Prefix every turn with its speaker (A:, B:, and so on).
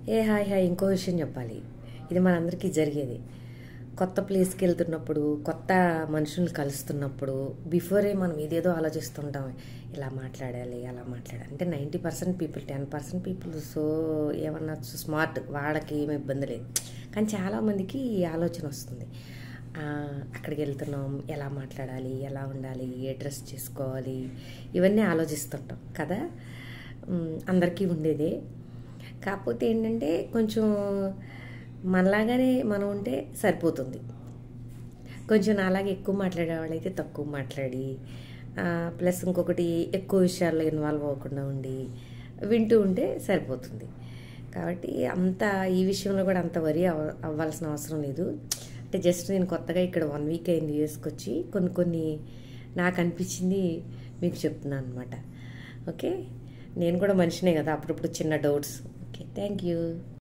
A: Hi hi ఇంకో విషయం చెప్పాలి. ఇది మనందరికీ జరిగేది. కొత్త ప్లేస్కి వెళ్తున్నప్పుడు, కొత్త మనుషుల్ని కలుస్తున్నప్పుడు బిఫోరే మనం ఏదేదో ఆలోచిస్తుంటాం. ఇలా మాట్లాడాలి, అలా మాట్లాడాలి అంటే 90% పీపుల్, 10% పీపుల్ సో ఏమన్నా స్మార్ట్, వాళ్ళకి ఏమి ఇబ్బంది లేదు. కానీ చాలామందికి ఈ ఆలోచన వస్తుంది. అక్కడికి వెళ్తున్నాం, ఎలా మాట్లాడాలి, ఎలా ఉండాలి, ఏ డ్రెస్ చేసుకోవాలి, ఇవన్నీ ఆలోచిస్తుంటాం కదా. అందరికీ ఉండేదే. కాకపోతే ఏంటంటే కొంచెం మనలాగానే మనం ఉంటే సరిపోతుంది. కొంచెం నాలాగే ఎక్కువ మాట్లాడేవాళ్ళైతే తక్కువ మాట్లాడి, ప్లస్ ఇంకొకటి ఎక్కువ విషయాల్లో ఇన్వాల్వ్ అవ్వకుండా ఉండి వింటూ ఉంటే సరిపోతుంది. కాబట్టి అంత ఈ విషయంలో కూడా అంత వరి అవ్వాల్సిన అవసరం లేదు. అంటే జస్ట్ నేను కొత్తగా ఇక్కడ 1 వీక్ అయింది యూఎస్కి వచ్చి, కొన్ని నాకు అనిపించింది మీకు చెప్తున్నాను అనమాట. ఓకే, నేను కూడా మనిషినే కదా, అప్పుడప్పుడు చిన్న డౌట్స్. Okay, thank you.